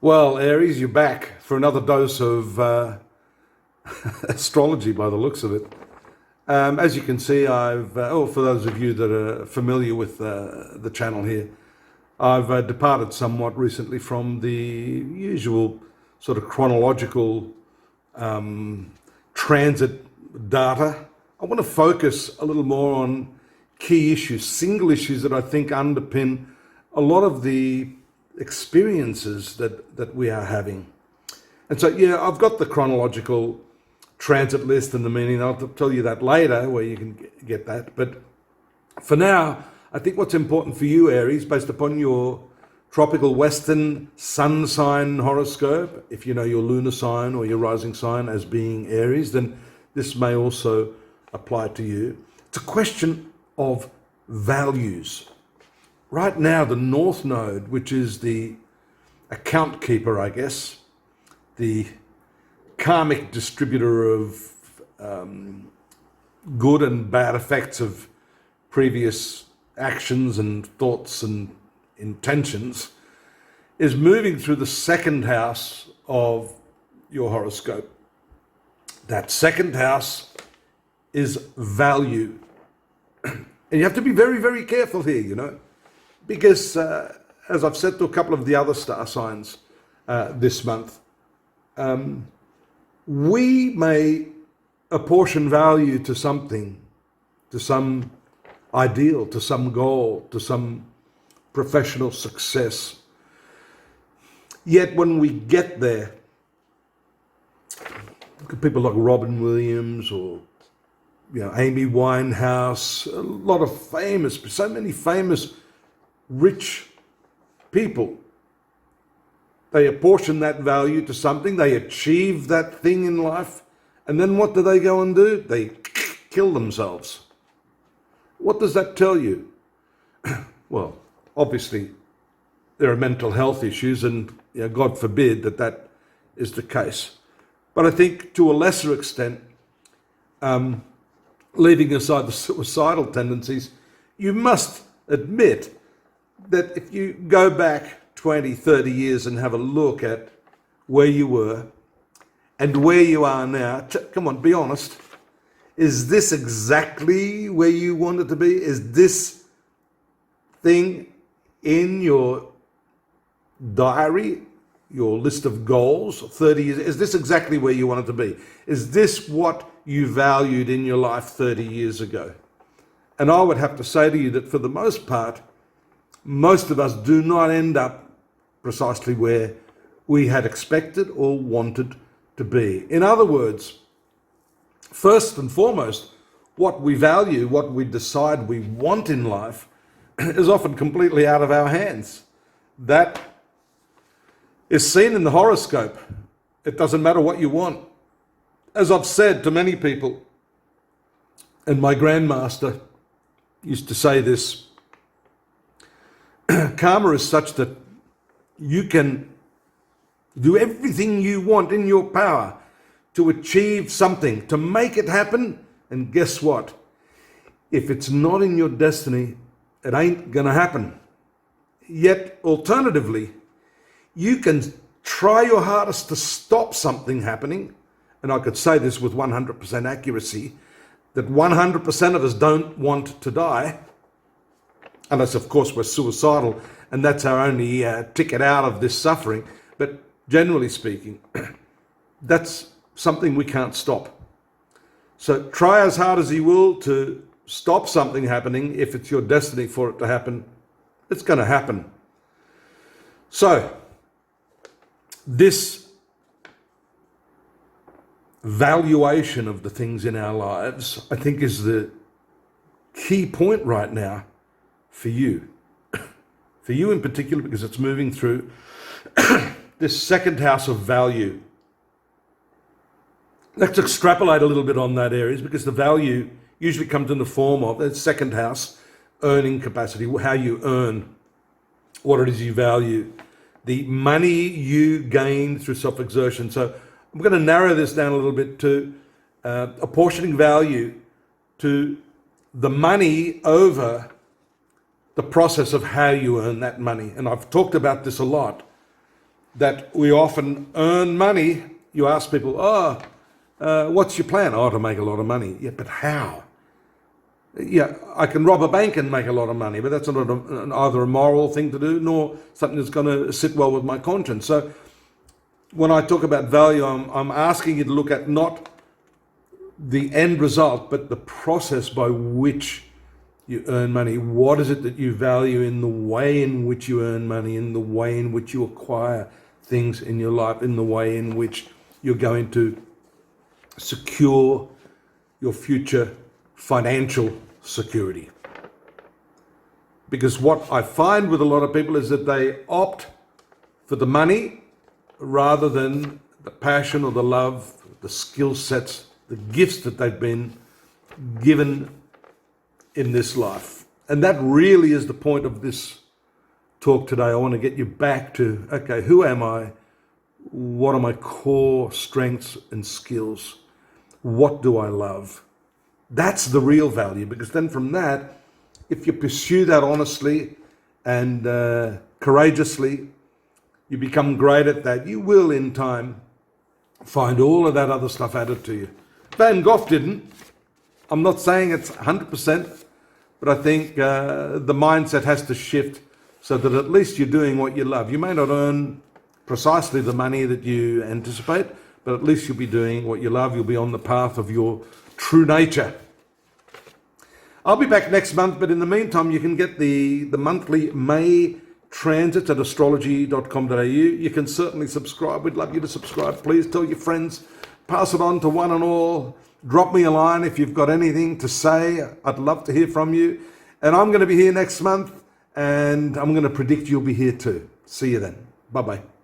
Well, Aries, you're back for another dose of astrology by the looks of it. As you can see, for those of you that are familiar with the channel here, I've departed somewhat recently from the usual sort of chronological transit data. I want to focus a little more on key issues, single issues that I think underpin a lot of the experiences that we are having. And so, yeah, I've got the chronological transit list and the meaning. I'll tell you that later where you can get that. But for now, I think what's important for you, Aries, based upon your tropical Western sun sign horoscope, if you know your lunar sign or your rising sign as being Aries, then this may also apply to you. It's a question of values. Right now, the North Node, which is the account keeper, I guess, the karmic distributor of good and bad effects of previous actions and thoughts and intentions, is moving through the second house of your horoscope. That second house is value. And you have to be very, very careful here, you know, because as I've said to a couple of the other star signs this month, we may apportion value to something, to some ideal, to some goal, to some professional success. Yet when we get there, look at people like Robin Williams or Amy Winehouse, a lot of so many famous rich people. They apportion that value to something, they achieve that thing in life, and then what do they go and do? They kill themselves. What does that tell you? Well, obviously, there are mental health issues, and God forbid that is the case. But I think to a lesser extent, leaving aside the suicidal tendencies, you must admit that if you go back 20, 30 years and have a look at where you were and where you are now, come on, be honest. Is this exactly where you wanted to be? Is this thing in your diary, your list of goals, 30 years, is this exactly where you wanted to be? Is this what you valued in your life 30 years ago? And I would have to say to you that for the most part, most of us do not end up precisely where we had expected or wanted to be. In other words, first and foremost, what we value, what we decide we want in life is often completely out of our hands. That is seen in the horoscope. It doesn't matter what you want. As I've said to many people, and my grandmaster used to say this, karma is such that you can do everything you want in your power to achieve something, to make it happen, and guess what? If it's not in your destiny, it ain't gonna happen. Yet, alternatively, you can try your hardest to stop something happening, and I could say this with 100% accuracy, that 100% of us don't want to die, unless of course we're suicidal, and that's our only ticket out of this suffering. But generally speaking, that's something we can't stop. So try as hard as you will to stop something happening. If it's your destiny for it to happen, it's going to happen. So this valuation of the things in our lives, I think, is the key point right now for you. For you in particular, because it's moving through this second house of value. Let's extrapolate a little bit on that, Aries, because the value usually comes in the form of the second house, earning capacity, how you earn, what it is you value, the money you gain through self-exertion. So I'm going to narrow this down a little bit to apportioning value to the money over the process of how you earn that money. And I've talked about this a lot. that we often earn money. You ask people, what's your plan? Oh, to make a lot of money. Yeah, but how? Yeah, I can rob a bank and make a lot of money, but that's not either a moral thing to do, nor something that's going to sit well with my conscience. So when I talk about value, I'm asking you to look at not the end result, but the process by which you earn money. What is it that you value in the way in which you earn money, in the way in which you acquire things in your life, in the way in which you're going to secure your future financial security? Because what I find with a lot of people is that they opt for the money rather than the passion or the love, the skill sets, the gifts that they've been given in this life. And that really is the point of this talk today. I want to get you back to, okay, who am I? What are my core strengths and skills? What do I love? That's the real value, because then from that, if you pursue that honestly and courageously, you become great at that. You will in time find all of that other stuff added to you. Van Gogh didn't. I'm not saying it's 100%, but I think the mindset has to shift so that at least you're doing what you love. You may not earn precisely the money that you anticipate, but at least you'll be doing what you love. You'll be on the path of your true nature. I'll be back next month, but in the meantime, you can get the monthly May transits at astrology.com.au. You can certainly subscribe. We'd love you to subscribe. Please tell your friends, pass it on to one and all. Drop me a line if you've got anything to say. I'd love to hear from you. And I'm going to be here next month, and I'm going to predict you'll be here too. See you then. Bye-bye.